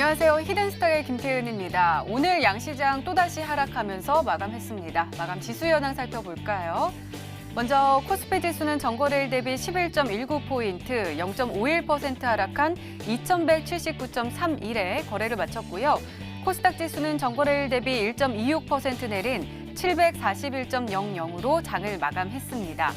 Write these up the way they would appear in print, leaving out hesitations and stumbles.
안녕하세요. 히든스타의 김태은입니다. 오늘 양시장 또다시 하락하면서 마감했습니다. 마감 지수 현황 살펴볼까요? 먼저 코스피 지수는 전거래일 대비 11.19포인트, 0.51% 하락한 2179.31에 거래를 마쳤고요. 코스닥 지수는 전거래일 대비 1.26% 내린 741.00으로 장을 마감했습니다.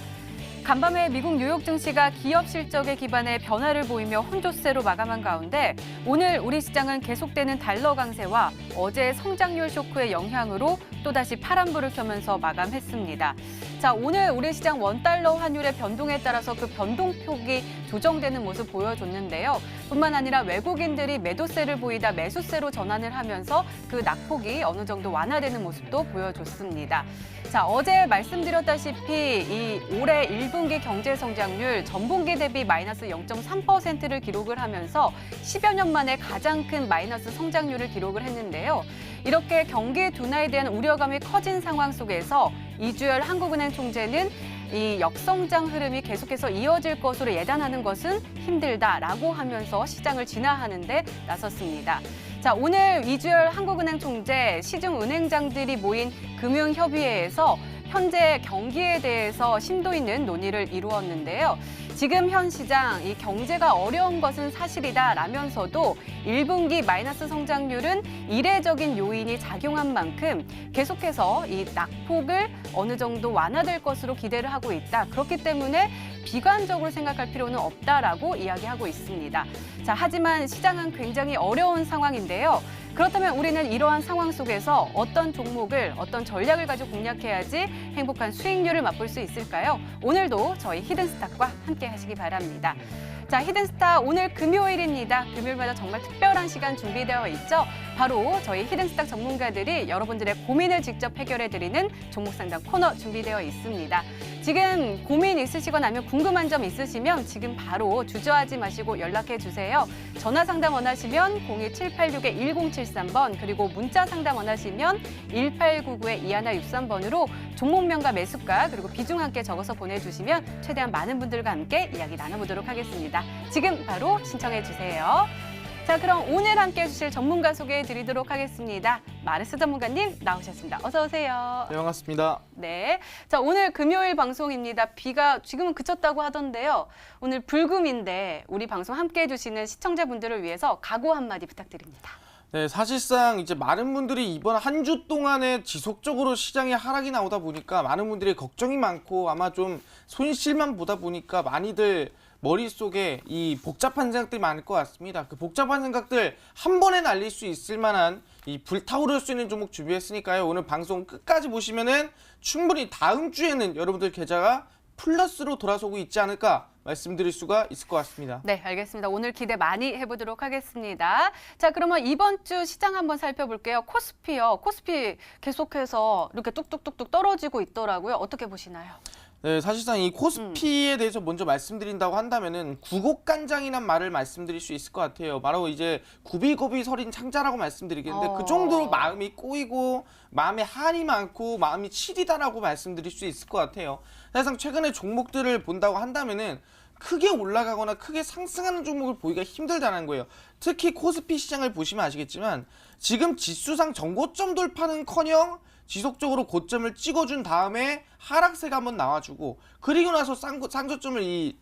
간밤에 미국 뉴욕 증시가 기업 실적에 기반해 변화를 보이며 혼조세로 마감한 가운데 오늘 우리 시장은 계속되는 달러 강세와 어제 성장률 쇼크의 영향으로 또다시 파란불을 켜면서 마감했습니다. 자, 오늘 우리 시장 원달러 환율의 변동에 따라서 그 변동폭이 조정되는 모습 보여줬는데요. 뿐만 아니라 외국인들이 매도세를 보이다 매수세로 전환을 하면서 그 낙폭이 어느 정도 완화되는 모습도 보여줬습니다. 자, 어제 말씀드렸다시피 이 올해 1분기 경제 성장률 전분기 대비 마이너스 0.3%를 기록을 하면서 10여 년 만에 가장 큰 마이너스 성장률을 기록을 했는데요. 이렇게 경기 둔화에 대한 우려감이 커진 상황 속에서 이주열 한국은행 총재는 이 역성장 흐름이 계속해서 이어질 것으로 예단하는 것은 힘들다라고 하면서 시장을 진화하는 데 나섰습니다. 자, 오늘 이주열 한국은행 총재, 시중은행장들이 모인 금융협의회에서 현재 경기에 대해서 심도 있는 논의를 이루었는데요. 지금 현 시장, 이 경제가 어려운 것은 사실이다라면서도 1분기 마이너스 성장률은 이례적인 요인이 작용한 만큼 계속해서 이 낙폭을 어느 정도 완화될 것으로 기대를 하고 있다. 그렇기 때문에 비관적으로 생각할 필요는 없다라고 이야기하고 있습니다. 자, 하지만 시장은 굉장히 어려운 상황인데요. 그렇다면 우리는 이러한 상황 속에서 어떤 종목을, 어떤 전략을 가지고 공략해야지 행복한 수익률을 맛볼 수 있을까요? 오늘도 저희 히든스탁과 함께 하시기 바랍니다. 자, 히든스탁 오늘 금요일입니다. 금요일마다 정말 특별한 시간 준비되어 있죠. 바로 저희 히든스탁 전문가들이 여러분들의 고민을 직접 해결해드리는 종목 상담 코너 준비되어 있습니다. 지금 고민 있으시거나 아니면 궁금한 점 있으시면 지금 바로 주저하지 마시고 연락해 주세요. 전화 상담 원하시면 02786-1073번 그리고 문자 상담 원하시면 1899-2163번으로 종목명과 매수가 그리고 비중 함께 적어서 보내주시면 최대한 많은 분들과 함께 이야기 나눠보도록 하겠습니다. 지금 바로 신청해 주세요. 자, 그럼 오늘 함께 해주실 전문가 소개해 드리도록 하겠습니다. 마르스 전문가님 나오셨습니다. 어서 오세요. 네, 반갑습니다. 네, 자, 오늘 금요일 방송입니다. 비가 지금은 그쳤다고 하던데요. 오늘 불금인데 우리 방송 함께 해주시는 시청자분들을 위해서 각오 한마디 부탁드립니다. 네, 사실상 이제 많은 분들이 이번 한 주 동안에 지속적으로 시장에 하락이 나오다 보니까 많은 분들이 걱정이 많고 아마 좀 손실만 보다 보니까 많이들 머릿속에 이 복잡한 생각들이 많을 것 같습니다. 그 복잡한 생각들 한 번에 날릴 수 있을 만한 이 불타오를 수 있는 종목 준비했으니까요. 오늘 방송 끝까지 보시면은 충분히 다음 주에는 여러분들 계좌가 플러스로 돌아서고 있지 않을까 말씀드릴 수가 있을 것 같습니다. 네, 알겠습니다. 오늘 기대 많이 해보도록 하겠습니다. 자, 그러면 이번 주 시장 한번 살펴볼게요. 코스피요. 코스피 계속해서 이렇게 뚝뚝뚝뚝 떨어지고 있더라고요. 어떻게 보시나요? 네, 사실상 이 코스피에 대해서 먼저 말씀드린다고 한다면은 구곡간장이란 말을 말씀드릴 수 있을 것 같아요. 바로 이제 구비고비 서린 창자라고 말씀드리겠는데 그 정도로 마음이 꼬이고 마음에 한이 많고 마음이 치리다라고 말씀드릴 수 있을 것 같아요. 사실상 최근에 종목들을 본다고 한다면은 크게 올라가거나 크게 상승하는 종목을 보기가 힘들다는 거예요. 특히 코스피 시장을 보시면 아시겠지만 지금 지수상 전고점 돌파는커녕 지속적으로 고점을 찍어준 다음에 하락세가 한번 나와주고 그리고 나서 쌍저점을 이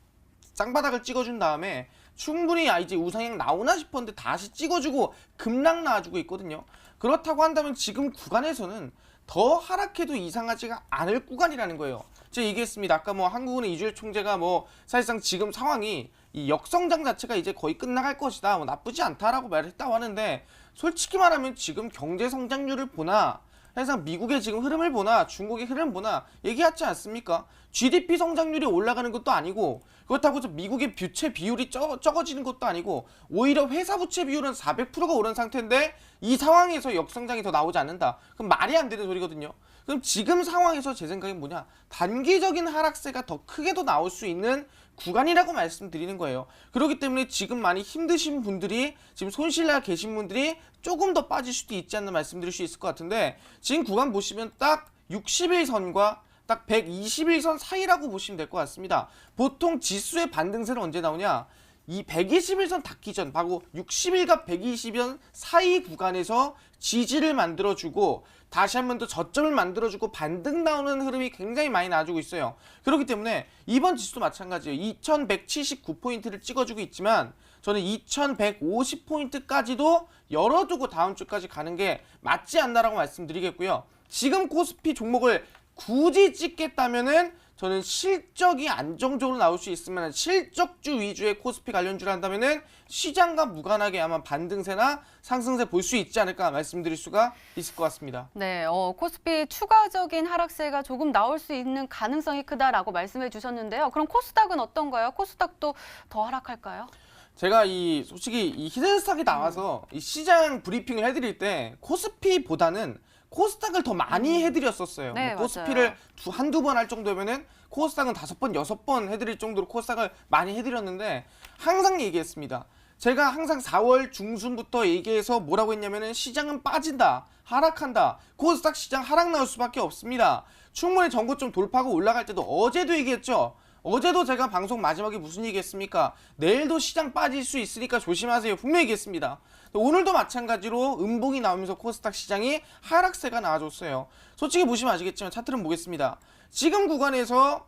쌍바닥을 찍어준 다음에 충분히 이제 우상향 나오나 싶었는데 다시 찍어주고 급락 나와주고 있거든요. 그렇다고 한다면 지금 구간에서는 더 하락해도 이상하지가 않을 구간이라는 거예요. 제가 얘기했습니다. 아까 뭐 한국은행 이주열 총재가 뭐 사실상 지금 상황이 이 역성장 자체가 이제 거의 끝나갈 것이다. 뭐 나쁘지 않다라고 말했다고 하는데 솔직히 말하면 지금 경제 성장률을 보나 사실상 미국의 지금 흐름을 보나 중국의 흐름을 보나 얘기하지 않습니까? GDP 성장률이 올라가는 것도 아니고 그렇다고 해서 미국의 부채 비율이 적어지는 것도 아니고 오히려 회사 부채 비율은 400%가 오른 상태인데 이 상황에서 역성장이 더 나오지 않는다. 그럼 말이 안 되는 소리거든요. 그럼 지금 상황에서 제 생각은 뭐냐? 단기적인 하락세가 더 크게 더 나올 수 있는 구간이라고 말씀드리는 거예요. 그렇기 때문에 지금 많이 힘드신 분들이 지금 손실나 계신 분들이 조금 더 빠질 수도 있지 않나 말씀드릴 수 있을 것 같은데 지금 구간 보시면 딱 60일선과 딱 121선 사이라고 보시면 될 것 같습니다. 보통 지수의 반등세는 언제 나오냐? 이 121선 닿기 전 바로 60일과 120일 사이 구간에서 지지를 만들어주고 다시 한 번 더 저점을 만들어주고 반등 나오는 흐름이 굉장히 많이 나와주고 있어요. 그렇기 때문에 이번 지수도 마찬가지예요. 2179포인트를 찍어주고 있지만 저는 2150포인트까지도 열어두고 다음 주까지 가는 게 맞지 않나라고 말씀드리겠고요. 지금 코스피 종목을 굳이 찍겠다면은 저는 실적이 안정적으로 나올 수 있으면 실적주 위주의 코스피 관련주를 한다면은 시장과 무관하게 아마 반등세나 상승세 볼 수 있지 않을까 말씀드릴 수가 있을 것 같습니다. 네, 코스피 추가적인 하락세가 조금 나올 수 있는 가능성이 크다라고 말씀해 주셨는데요. 그럼 코스닥은 어떤가요? 코스닥도 더 하락할까요? 제가 솔직히 이 히든스탁이 나와서 이 시장 브리핑을 해드릴 때 코스피보다는 코스닥을 더 많이 해드렸었어요. 네, 뭐 코스피를 맞아요. 한두 번 할 정도면은 코스닥은 5번, 6번 해드릴 정도로 코스닥을 많이 해드렸는데 항상 얘기했습니다. 제가 항상 4월 중순부터 얘기해서 뭐라고 했냐면은 시장은 빠진다, 하락한다, 코스닥 시장 하락 나올 수밖에 없습니다. 충분히 전고점 돌파하고 올라갈 때도 어제도 얘기했죠. 어제도 제가 방송 마지막에 무슨 얘기했습니까? 내일도 시장 빠질 수 있으니까 조심하세요. 분명히 얘기했습니다. 오늘도 마찬가지로 음봉이 나오면서 코스닥 시장이 하락세가 나와줬어요. 솔직히 보시면 아시겠지만 차트를 보겠습니다. 지금 구간에서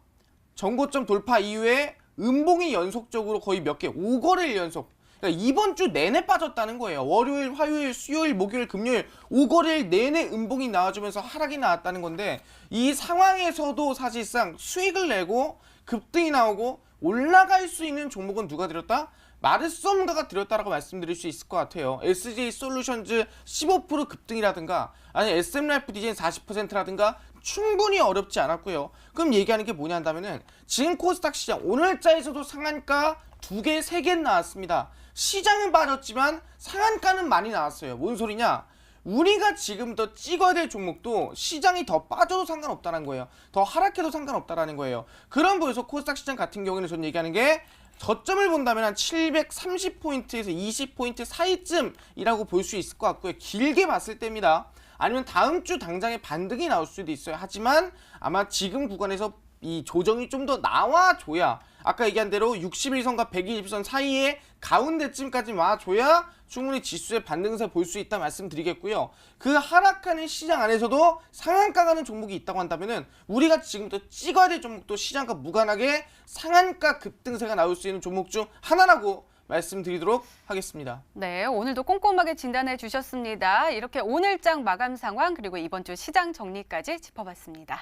전고점 돌파 이후에 음봉이 연속적으로 거의 몇 개, 5거래일 연속. 그러니까 이번 주 내내 빠졌다는 거예요. 월요일, 화요일, 수요일, 목요일, 금요일 5거래일 내내 음봉이 나와주면서 하락이 나왔다는 건데 이 상황에서도 사실상 수익을 내고 급등이 나오고 올라갈 수 있는 종목은 누가 들였다? 마르썸가가 들였다라고 말씀드릴 수 있을 것 같아요. SJ솔루션즈 15% 급등이라든가 아니 SM라이프 디자인 40%라든가 충분히 어렵지 않았고요. 그럼 얘기하는 게 뭐냐 한다면은 지금 코스닥 시장 오늘자에서도 상한가 2개, 3개 나왔습니다. 시장은 빠졌지만 상한가는 많이 나왔어요. 뭔 소리냐? 우리가 지금 더 찍어야 될 종목도 시장이 더 빠져도 상관없다는 거예요. 더 하락해도 상관없다는 거예요. 그런 부분에서 코스닥 시장 같은 경우에는 저는 얘기하는 게 저점을 본다면 한 730포인트에서 20포인트 사이쯤이라고 볼 수 있을 것 같고요. 길게 봤을 때입니다. 아니면 다음 주 당장에 반등이 나올 수도 있어요. 하지만 아마 지금 구간에서 이 조정이 좀 더 나와줘야 아까 얘기한 대로 61선과 120선 사이에 가운데쯤까지 와줘야 충분히 지수의 반등세 볼 수 있다 말씀드리겠고요. 그 하락하는 시장 안에서도 상한가 가는 종목이 있다고 한다면은 우리가 지금부터 찍어야 될 종목도 시장과 무관하게 상한가 급등세가 나올 수 있는 종목 중 하나라고 말씀드리도록 하겠습니다. 네, 오늘도 꼼꼼하게 진단해 주셨습니다. 이렇게 오늘장 마감 상황 그리고 이번 주 시장 정리까지 짚어봤습니다.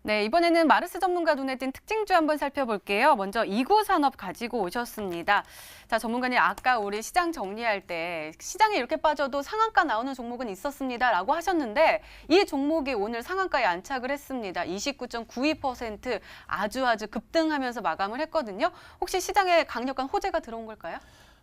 네, 이번에는 마르스 전문가 눈에 띈 특징주 한번 살펴볼게요. 먼저 이구산업 가지고 오셨습니다. 자, 전문가님 아까 우리 시장 정리할 때 시장이 이렇게 빠져도 상한가 나오는 종목은 있었습니다 라고 하셨는데 이 종목이 오늘 상한가에 안착을 했습니다. 29.92% 아주 급등하면서 마감을 했거든요. 혹시 시장에 강력한 호재가 들어온 걸까요?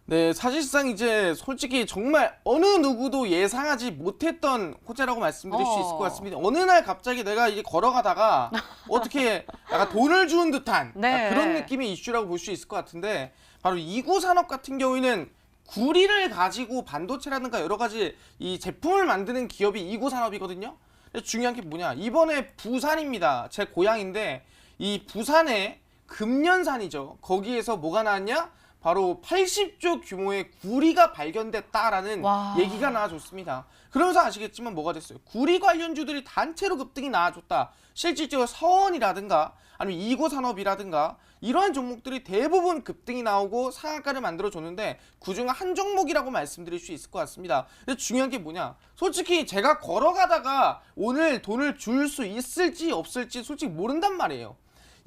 네, 사실상 이제 솔직히 정말 어느 누구도 예상하지 못했던 호재라고 말씀드릴 수 있을 것 같습니다. 어느 날 갑자기 내가 이제 걸어가다가 어떻게 약간 돈을 주는 듯한 네. 그런 느낌의 이슈라고 볼 수 있을 것 같은데 바로 이구산업 같은 경우에는 구리를 가지고 반도체라든가 여러 가지 이 제품을 만드는 기업이 이구산업이거든요. 중요한 게 뭐냐? 이번에 부산입니다. 제 고향인데 이 부산의 금년산이죠. 거기에서 뭐가 나왔냐? 바로 80조 규모의 구리가 발견됐다라는 얘기가 나와줬습니다. 그러면서 아시겠지만 뭐가 됐어요? 구리 관련주들이 단체로 급등이 나와줬다. 실질적으로 서원이라든가 아니면 이고산업이라든가 이러한 종목들이 대부분 급등이 나오고 상한가를 만들어줬는데 그중 한 종목이라고 말씀드릴 수 있을 것 같습니다. 근데 중요한 게 뭐냐? 솔직히 제가 걸어가다가 오늘 돈을 줄 수 있을지 없을지 솔직히 모른단 말이에요.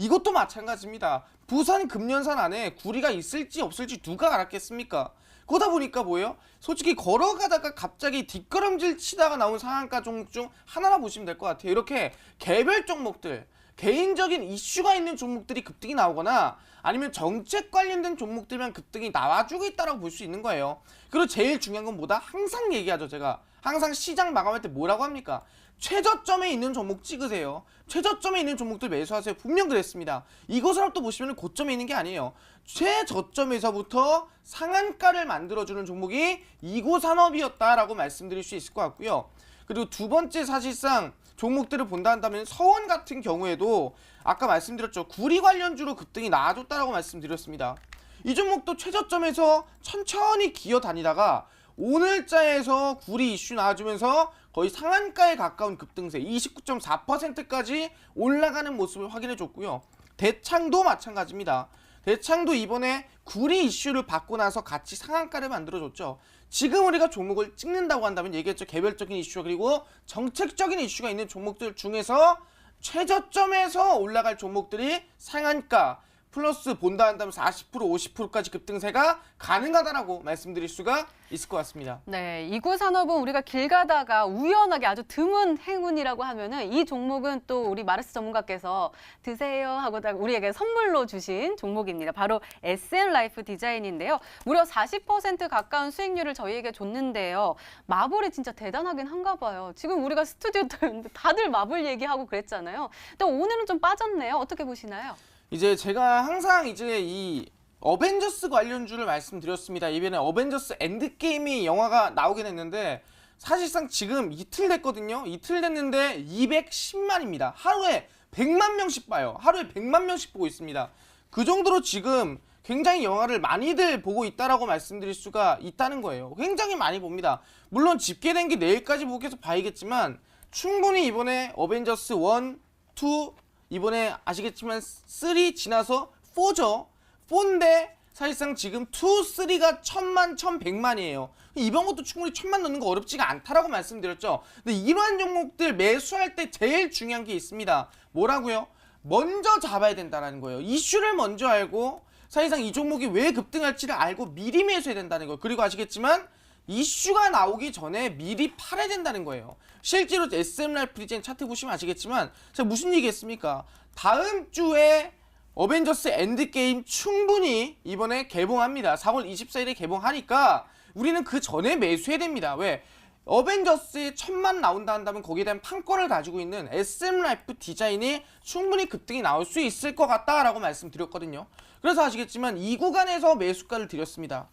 이것도 마찬가지입니다. 부산 금년산 안에 구리가 있을지 없을지 누가 알았겠습니까? 그러다 보니까 뭐예요? 솔직히 걸어가다가 갑자기 뒷걸음질 치다가 나온 상한가 종목 중 하나라 보시면 될 것 같아요. 이렇게 개별 종목들, 개인적인 이슈가 있는 종목들이 급등이 나오거나 아니면 정책 관련된 종목들만 급등이 나와주고 있다고 볼 수 있는 거예요. 그리고 제일 중요한 건 뭐다? 항상 얘기하죠. 제가 항상 시장 마감할 때 뭐라고 합니까? 최저점에 있는 종목 찍으세요. 최저점에 있는 종목들 매수하세요. 분명 그랬습니다. 이것을 또 보시면 고점에 있는 게 아니에요. 최저점에서부터 상한가를 만들어주는 종목이 이고산업이었다라고 말씀드릴 수 있을 것 같고요. 그리고 두 번째 사실상 종목들을 본다 한다면 서원 같은 경우에도 아까 말씀드렸죠. 구리 관련주로 급등이 나아졌다라고 말씀드렸습니다. 이 종목도 최저점에서 천천히 기어 다니다가 오늘자에서 구리 이슈 나와주면서 거의 상한가에 가까운 급등세 29.4%까지 올라가는 모습을 확인해줬고요. 대창도 마찬가지입니다. 대창도 이번에 구리 이슈를 받고 나서 같이 상한가를 만들어줬죠. 지금 우리가 종목을 찍는다고 한다면 얘기했죠. 개별적인 이슈 그리고 정책적인 이슈가 있는 종목들 중에서 최저점에서 올라갈 종목들이 상한가 플러스 본다 한다면 40% 50%까지 급등세가 가능하다라고 말씀드릴 수가 있을 것 같습니다. 네, 이구산업은 우리가 길 가다가 우연하게 아주 드문 행운이라고 하면은 이 종목은 또 우리 마르스 전문가께서 드세요 하고 우리에게 선물로 주신 종목입니다. 바로 SM라이프 디자인인데요. 무려 40% 가까운 수익률을 저희에게 줬는데요. 마블이 진짜 대단하긴 한가 봐요. 지금 우리가 스튜디오도 다들 마블 얘기하고 그랬잖아요. 근데 오늘은 좀 빠졌네요. 어떻게 보시나요? 이제 제가 항상 이제 이 어벤져스 관련주를 말씀드렸습니다. 이번에 어벤져스 엔드게임이 영화가 나오긴 했는데 사실상 지금 이틀 됐거든요. 이틀 됐는데 210만입니다. 하루에 100만 명씩 봐요. 하루에 100만 명씩 보고 있습니다. 그 정도로 지금 굉장히 영화를 많이들 보고 있다라고 말씀드릴 수가 있다는 거예요. 굉장히 많이 봅니다. 물론 집계된 게 내일까지 보고 계속 봐야겠지만 충분히 이번에 어벤져스 1, 2 이번에 아시겠지만 3 지나서 4죠. 4인데 사실상 지금 2, 3가 1000만, 1100만이에요. 이번 것도 충분히 1000만 넣는 거 어렵지가 않다라고 말씀드렸죠. 근데 이러한 종목들 매수할 때 제일 중요한 게 있습니다. 뭐라고요? 먼저 잡아야 된다는 거예요. 이슈를 먼저 알고 사실상 이 종목이 왜 급등할지를 알고 미리 매수해야 된다는 거예요. 그리고 아시겠지만 이슈가 나오기 전에 미리 팔아야 된다는 거예요. 실제로 SM라이프 디자인 차트 보시면 아시겠지만 제가 무슨 얘기했습니까? 다음 주에 어벤져스 엔드게임 충분히 이번에 개봉합니다. 4월 24일에 개봉하니까 우리는 그 전에 매수해야 됩니다. 왜? 어벤져스에 1000만 나온다 한다면 거기에 대한 판권을 가지고 있는 SM라이프 디자인이 충분히 급등이 나올 수 있을 것 같다라고 말씀드렸거든요. 그래서 아시겠지만 이 구간에서 매수가를 드렸습니다.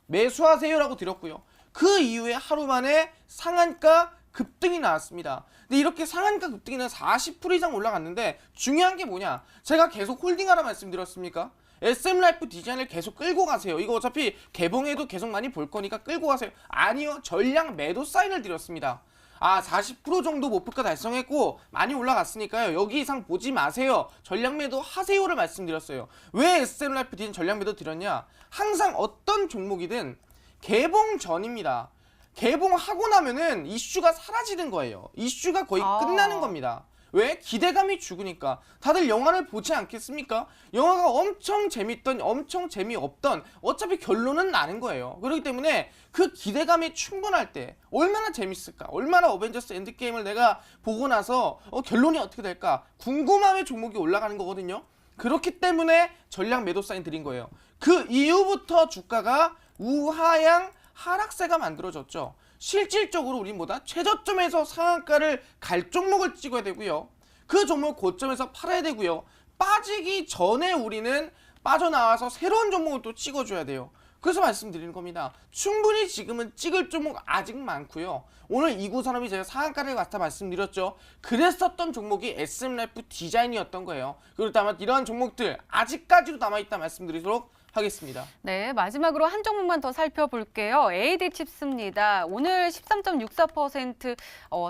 매수하세요라고 드렸고요. 그 이후에 하루 만에 상한가 급등이 나왔습니다. 근데 이렇게 상한가 급등이 나 40% 이상 올라갔는데 중요한 게 뭐냐? 제가 계속 홀딩하라 말씀드렸습니까? SM라이프 디자인을 계속 끌고 가세요. 이거 어차피 개봉해도 계속 많이 볼 거니까 끌고 가세요. 아니요. 전량 매도 사인을 드렸습니다. 40% 정도 목표가 달성했고 많이 올라갔으니까요. 여기 이상 보지 마세요. 전량 매도 하세요를 말씀드렸어요. 왜 SM라이프 디자인 전량 매도 드렸냐? 항상 어떤 종목이든 개봉 전입니다. 개봉하고 나면은 이슈가 사라지는 거예요. 이슈가 거의 끝나는 겁니다. 왜? 기대감이 죽으니까. 다들 영화를 보지 않겠습니까? 영화가 엄청 재밌던 엄청 재미없던 어차피 결론은 나는 거예요. 그렇기 때문에 그 기대감이 충분할 때 얼마나 재밌을까? 얼마나 어벤져스 엔드게임을 내가 보고 나서 결론이 어떻게 될까? 궁금함에 종목이 올라가는 거거든요. 그렇기 때문에 전량 매도 사인 드린 거예요. 그 이후부터 주가가 우하향 하락세가 만들어졌죠. 실질적으로 우린 뭐다? 최저점에서 상한가를 갈 종목을 찍어야 되고요. 그 종목 고점에서 팔아야 되고요. 빠지기 전에 우리는 빠져나와서 새로운 종목을 또 찍어줘야 돼요. 그래서 말씀드리는 겁니다. 충분히 지금은 찍을 종목 아직 많고요. 오늘 이구산업이 제가 상한가를 갖다 말씀드렸죠. 그랬었던 종목이 SM라이프 디자인이었던 거예요. 그리고 다만 이러한 종목들 아직까지도 남아있다 말씀드리도록 하겠습니다. 네, 마지막으로 한 종목만 더 살펴볼게요. AD칩스입니다. 오늘 13.64%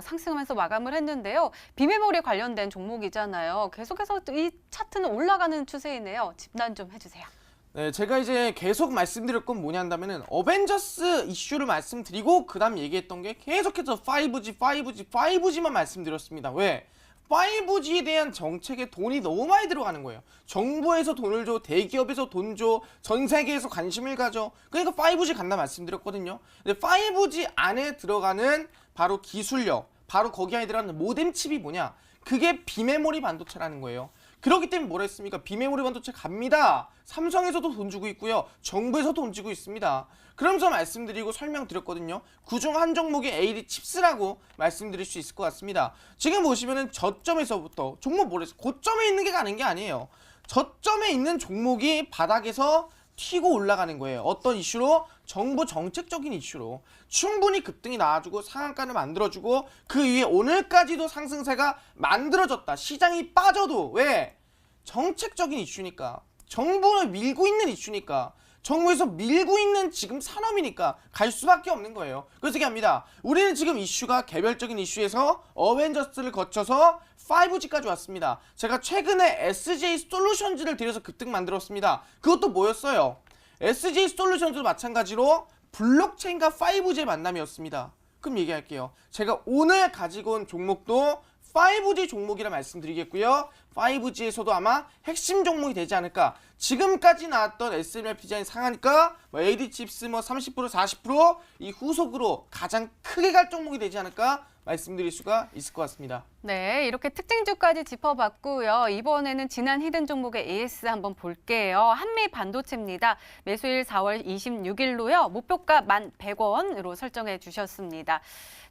상승하면서 마감을 했는데요. 비메모리 관련된 종목이잖아요. 계속해서 이 차트는 올라가는 추세이네요. 집단 좀 해주세요. 네, 제가 이제 계속 말씀드릴 건 뭐냐 한다면은 어벤져스 이슈를 말씀드리고 그 다음 얘기했던 게 계속해서 5G만 말씀드렸습니다. 왜? 5G에 대한 정책에 돈이 너무 많이 들어가는 거예요. 정부에서 돈을 줘, 대기업에서 돈 줘, 전 세계에서 관심을 가져. 그러니까 5G 간다 말씀드렸거든요. 근데 5G 안에 들어가는 바로 기술력, 바로 거기 안에 들어가는 모뎀 칩이 뭐냐? 그게 비메모리 반도체라는 거예요. 그렇기 때문에 뭐라 했습니까? 비메모리 반도체 갑니다. 삼성에서도 돈 주고 있고요. 정부에서도 돈 주고 있습니다. 그러면서 말씀드리고 설명드렸거든요. 그중 한 종목이 AD 칩스라고 말씀드릴 수 있을 것 같습니다. 지금 보시면은 저점에서부터 종목 뭐랬어요? 고점에 있는 게 가는 게 아니에요. 저점에 있는 종목이 바닥에서 튀고 올라가는 거예요. 어떤 이슈로? 정부 정책적인 이슈로 충분히 급등이 나와주고 상한가를 만들어주고 그 위에 오늘까지도 상승세가 만들어졌다. 시장이 빠져도 왜? 정책적인 이슈니까. 정부를 밀고 있는 이슈니까. 정부에서 밀고 있는 지금 산업이니까 갈 수밖에 없는 거예요. 그래서 얘기합니다. 우리는 지금 이슈가 개별적인 이슈에서 어벤져스를 거쳐서 5G까지 왔습니다. 제가 최근에 SJ솔루션즈를 들여서 급등 만들었습니다. 그것도 뭐였어요? SJ솔루션즈도 마찬가지로 블록체인과 5G의 만남이었습니다. 그럼 얘기할게요. 제가 오늘 가지고 온 종목도 5G 종목이라 말씀드리겠고요. 5G에서도 아마 핵심 종목이 되지 않을까. 지금까지 나왔던 SML 디자인 상하니까 AD 칩스 30% 40%이 후속으로 가장 크게 갈 종목이 되지 않을까 말씀드릴 수가 있을 것 같습니다. 네, 이렇게 특징주까지 짚어봤고요. 이번에는 지난 히든 종목의 AS 한번 볼게요. 한미 반도체입니다. 매수일 4월 26일로요. 목표가 1,100원으로 설정해 주셨습니다.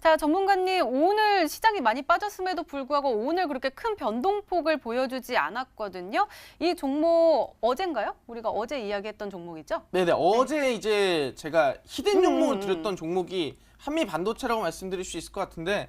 자, 전문가님, 오늘 시장이 많이 빠졌음에도 불구하고 오늘 그렇게 큰 변동폭을 보여주지 않았거든요. 이 종목 어젠가요? 우리가 어제 이야기했던 종목이죠? 네네, 어제 이제 제가 히든 종목을 드렸던 종목이 한미 반도체라고 말씀드릴 수 있을 것 같은데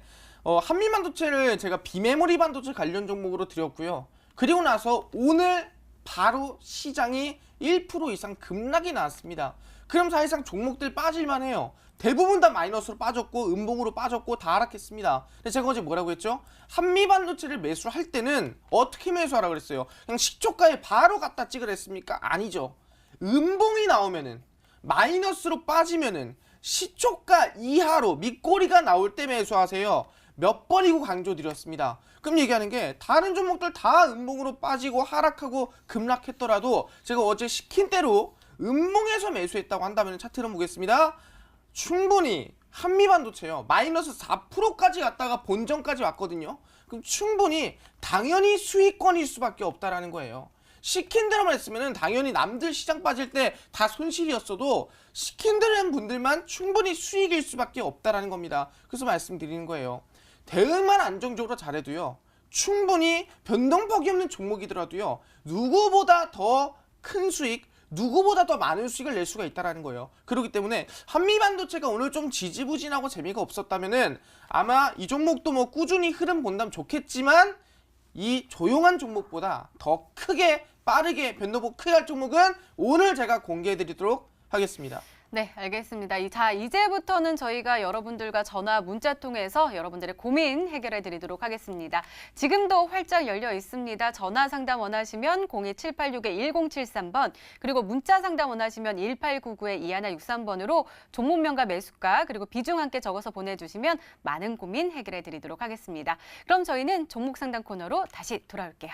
한미 반도체를 제가 비메모리 반도체 관련 종목으로 드렸고요. 그리고 나서 오늘 바로 시장이 1% 이상 급락이 나왔습니다. 그럼 사실상 종목들 빠질만 해요. 대부분 다 마이너스로 빠졌고 음봉으로 빠졌고 다 하락했습니다. 근데 제가 어제 뭐라고 했죠? 한미 반도체를 매수할 때는 어떻게 매수하라 그랬어요? 그냥 시초가에 바로 갖다 찍으랬습니까? 아니죠. 음봉이 나오면은 마이너스로 빠지면은 시초가 이하로 밑꼬리가 나올 때 매수하세요. 몇 번이고 강조드렸습니다. 그럼 얘기하는 게 다른 종목들 다 음봉으로 빠지고 하락하고 급락했더라도 제가 어제 시킨 대로 음봉에서 매수했다고 한다면 차트를 보겠습니다. 충분히 한미반도체요. 마이너스 4%까지 갔다가 본전까지 왔거든요. 그럼 충분히 당연히 수익권일 수밖에 없다라는 거예요. 시킨 대로만 했으면 당연히 남들 시장 빠질 때 다 손실이었어도 시킨 대로 한 분들만 충분히 수익일 수밖에 없다라는 겁니다. 그래서 말씀드리는 거예요. 대응만 안정적으로 잘해도요. 충분히 변동폭이 없는 종목이더라도요. 누구보다 더 큰 수익, 누구보다 더 많은 수익을 낼 수가 있다는 거예요. 그렇기 때문에 한미반도체가 오늘 좀 지지부진하고 재미가 없었다면은 아마 이 종목도 뭐 꾸준히 흐름 본다면 좋겠지만 이 조용한 종목보다 더 크게 빠르게 변동폭 크게 할 종목은 오늘 제가 공개해드리도록 하겠습니다. 네, 알겠습니다. 자, 이제부터는 저희가 여러분들과 전화, 문자 통해서 여러분들의 고민 해결해 드리도록 하겠습니다. 지금도 활짝 열려 있습니다. 전화 상담 원하시면 02786-1073번, 그리고 문자 상담 원하시면 1899-2163번으로 종목명과 매수가, 그리고 비중 함께 적어서 보내주시면 많은 고민 해결해 드리도록 하겠습니다. 그럼 저희는 종목 상담 코너로 다시 돌아올게요.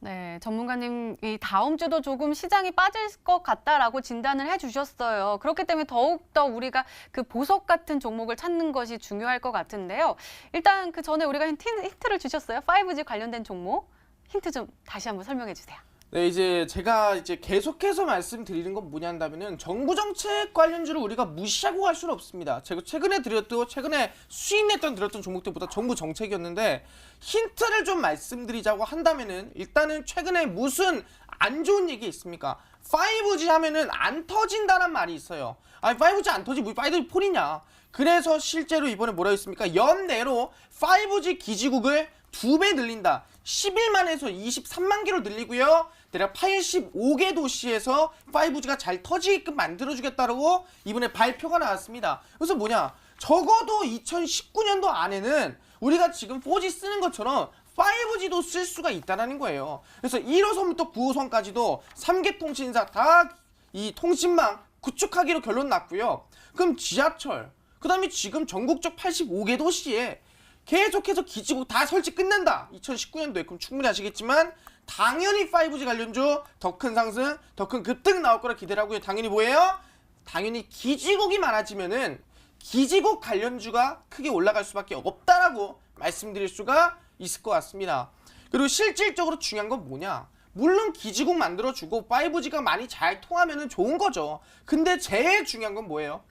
네, 전문가님이 다음 주도 조금 시장이 빠질 것 같다라고 진단을 해주셨어요. 그렇기 때문에 더욱더 우리가 그 보석 같은 종목을 찾는 것이 중요할 것 같은데요. 일단 그 전에 우리가 힌트를 주셨어요. 5G 관련된 종목. 힌트 좀 다시 한번 설명해 주세요. 네, 이제 제가 계속해서 말씀드리는 건 뭐냐 한다면은 정부 정책 관련주를 우리가 무시하고 갈 수는 없습니다. 제가 최근에 수익 냈던 드렸던 종목들보다 정부 정책이었는데 힌트를 좀 말씀드리자고 한다면은 일단은 최근에 무슨 안 좋은 얘기 있습니까? 5G 하면은 안 터진다는 말이 있어요. 아니 5G 안 터지 뭐 5G 폰이냐? 그래서 실제로 이번에 뭐라고 했습니까? 연내로 5G 기지국을 2배 늘린다. 11만에서 23만 개로 늘리고요. 대략 85개 도시에서 5G가 잘 터지게끔 만들어주겠다고 이번에 발표가 나왔습니다. 그래서 뭐냐? 적어도 2019년도 안에는 우리가 지금 4G 쓰는 것처럼 5G도 쓸 수가 있다는 거예요. 그래서 1호선부터 9호선까지도 3개 통신사 다 이 통신망 구축하기로 결론 났고요. 그럼 지하철, 그 다음에 지금 전국적 85개 도시에 계속해서 기지국 다 설치 끝낸다. 2019년도에 그럼 충분히 아시겠지만 당연히 5G 관련주 더 큰 상승, 더 큰 급등 나올 거라 기대를 하고요. 당연히 뭐예요? 당연히 기지국이 많아지면은 기지국 관련주가 크게 올라갈 수밖에 없다라고 말씀드릴 수가 있을 것 같습니다. 그리고 실질적으로 중요한 건 뭐냐? 물론 기지국 만들어주고 5G가 많이 잘 통하면 좋은 거죠. 근데 제일 중요한 건 뭐예요?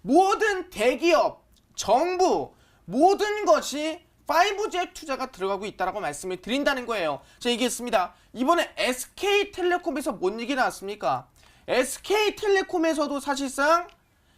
모든 대기업, 정부, 모든 것이 5G에 투자가 들어가고 있다고 말씀을 드린다는 거예요. 제가 얘기했습니다. 이번에 SK텔레콤에서 뭔 얘기 나왔습니까? SK텔레콤에서도 사실상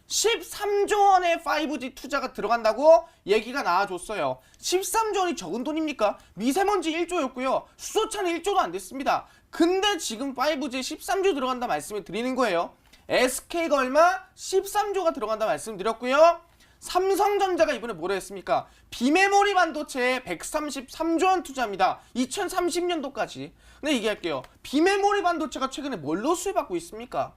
13조 원의 5G 투자가 들어간다고 얘기가 나와줬어요. 13조 원이 적은 돈입니까? 미세먼지 1조였고요. 수소차는 1조도 안 됐습니다. 근데 지금 5G에 13조 들어간다 말씀을 드리는 거예요. SK가 얼마? 13조가 들어간다 말씀드렸고요. 삼성전자가 이번에 뭐라 했습니까? 비메모리 반도체에 133조 원 투자합니다. 2030년도까지. 근데 얘기할게요. 비메모리 반도체가 최근에 뭘로 수혜받고 있습니까?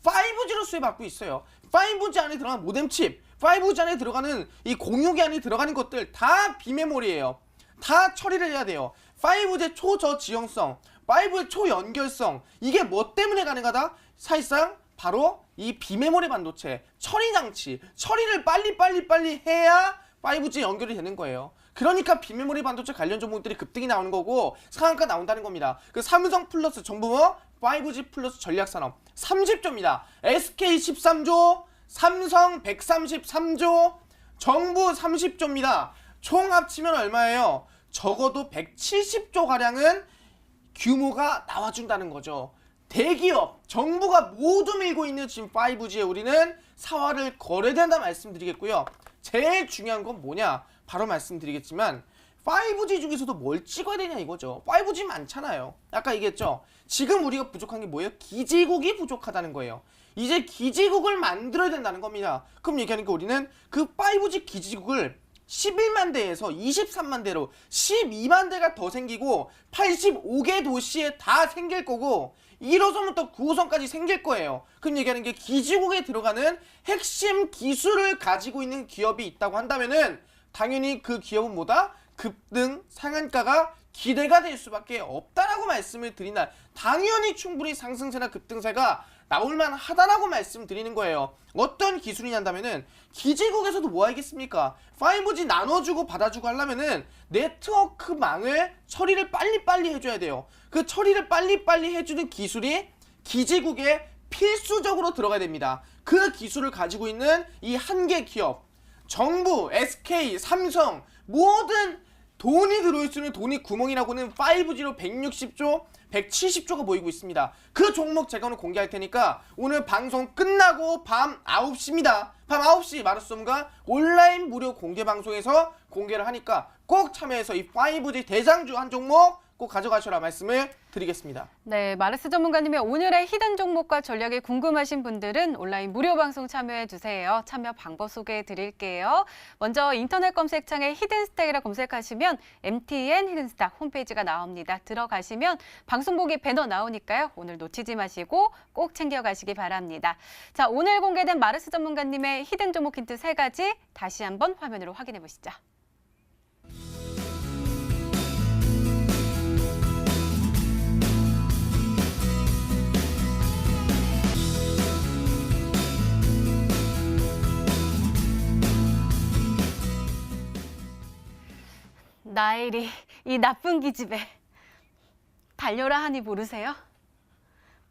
5G로 수혜받고 있어요. 5G 안에 들어가는 모뎀 칩, 5G 안에 들어가는 이 공유기 안에 들어가는 것들 다 비메모리예요. 다 처리를 해야 돼요. 5G의 초저지형성, 5G의 초연결성, 이게 뭐 때문에 가능하다? 사실상 바로 이 비메모리 반도체, 처리 장치, 처리를 빨리 해야 5G 연결이 되는 거예요. 그러니까 비메모리 반도체 관련 종목들이 급등이 나오는 거고 상한가 나온다는 겁니다. 그 삼성 플러스 정부 뭐 5G 플러스 전략산업 30조입니다. SK 13조, 삼성 133조, 정부 30조입니다. 총 합치면 얼마예요? 적어도 170조 가량은 규모가 나와준다는 거죠. 대기업, 정부가 모두 밀고 있는 지금 5G에 우리는 사활을 걸어야 된다 말씀드리겠고요. 제일 중요한 건 뭐냐? 바로 말씀드리겠지만 5G 중에서도 뭘 찍어야 되냐 이거죠. 5G 많잖아요. 아까 얘기했죠. 지금 우리가 부족한 게 뭐예요? 기지국이 부족하다는 거예요. 이제 기지국을 만들어야 된다는 겁니다. 그럼 얘기하니까 우리는 그 5G 기지국을 11만 대에서 23만 대로 12만 대가 더 생기고 85개 도시에 다 생길 거고 1호선부터 9호선까지 생길 거예요. 그럼 얘기하는 게 기지국에 들어가는 핵심 기술을 가지고 있는 기업이 있다고 한다면은 당연히 그 기업은 뭐다? 급등 상한가가 기대가 될 수밖에 없다라고 말씀을 드린다. 당연히 충분히 상승세나 급등세가 나올만 하다라고 말씀드리는 거예요. 어떤 기술이냐 한다면은 기지국에서도 뭐 하겠습니까? 5G 나눠주고 받아주고 하려면은 네트워크망을 처리를 빨리 해줘야 돼요. 그 처리를 빨리 해주는 기술이 기지국에 필수적으로 들어가야 됩니다. 그 기술을 가지고 있는 이 한 개 기업, 정부, SK, 삼성 모든 돈이 들어있는 돈이 구멍이라고는 5G로 160조, 170조가 모이고 있습니다. 그 종목 제가 오늘 공개할 테니까 오늘 방송 끝나고 밤 9시입니다. 밤 9시 마르솜과 온라인 무료 공개 방송에서 공개를 하니까 꼭 참여해서 이 5G 대장주 한 종목 꼭 가져가셔라 말씀을 드리겠습니다. 네, 마르스 전문가님의 오늘의 히든 종목과 전략이 궁금하신 분들은 온라인 무료 방송 참여해 주세요. 참여 방법 소개해 드릴게요. 먼저 인터넷 검색창에 히든스탁이라 검색하시면 MTN 히든스탁 홈페이지가 나옵니다. 들어가시면 방송 보기 배너 나오니까요. 오늘 놓치지 마시고 꼭 챙겨가시기 바랍니다. 자, 오늘 공개된 마르스 전문가님의 히든 종목 힌트 3가지 다시 한번 화면으로 확인해 보시죠. 나일이 이 나쁜 기집애 달려라 하니 모르세요?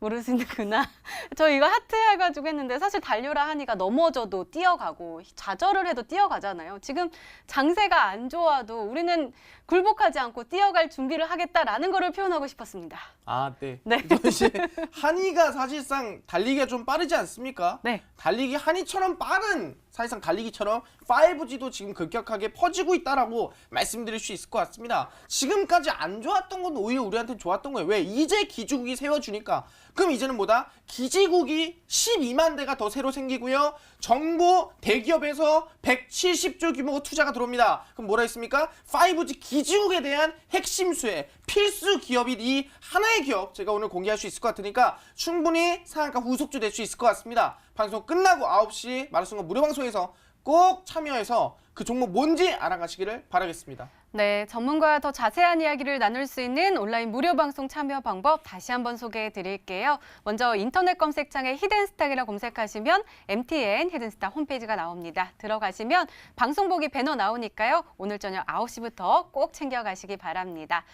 모르시는구나. 저 이거 하트 해가지고 했는데 사실 달려라 하니가 넘어져도 뛰어가고 좌절을 해도 뛰어가잖아요. 지금 장세가 안 좋아도 우리는 굴복하지 않고 뛰어갈 준비를 하겠다라는 거를 표현하고 싶었습니다. 아, 네. 네. 이제 한이가 사실상 달리기가 좀 빠르지 않습니까? 네. 달리기 한이처럼 빠른 사실상 달리기처럼 5G도 지금 급격하게 퍼지고 있다라고 말씀드릴 수 있을 것 같습니다. 지금까지 안 좋았던 건 오히려 우리한테 좋았던 거예요. 왜? 이제 기지국이 세워주니까. 그럼 이제는 뭐다? 기지국이 12만 대가 더 새로 생기고요. 정부 대기업에서 170조 규모가 투자가 들어옵니다. 그럼 뭐라 했습니까? 5G 기지국에 대한 핵심 수혜, 필수 기업인 이 하나의 기업 제가 오늘 공개할 수 있을 것 같으니까 충분히 상한가 후속주 될 수 있을 것 같습니다. 방송 끝나고 9시 마라톤 무료 방송에서 꼭 참여해서 그 종목 뭔지 알아가시기를 바라겠습니다. 네, 전문가와 더 자세한 이야기를 나눌 수 있는 온라인 무료 방송 참여 방법 다시 한번 소개해 드릴게요. 먼저 인터넷 검색창에 히든스탁이라 검색하시면 MTN 히든스탁 홈페이지가 나옵니다. 들어가시면 방송 보기 배너 나오니까요. 오늘 저녁 9시부터 꼭 챙겨가시기 바랍니다.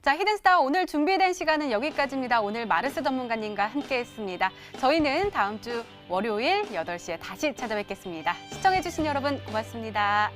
자, 히든스타 오늘 준비된 시간은 여기까지입니다. 오늘 마르스 전문가님과 함께했습니다. 저희는 다음 주 월요일 8시에 다시 찾아뵙겠습니다. 시청해주신 여러분 고맙습니다.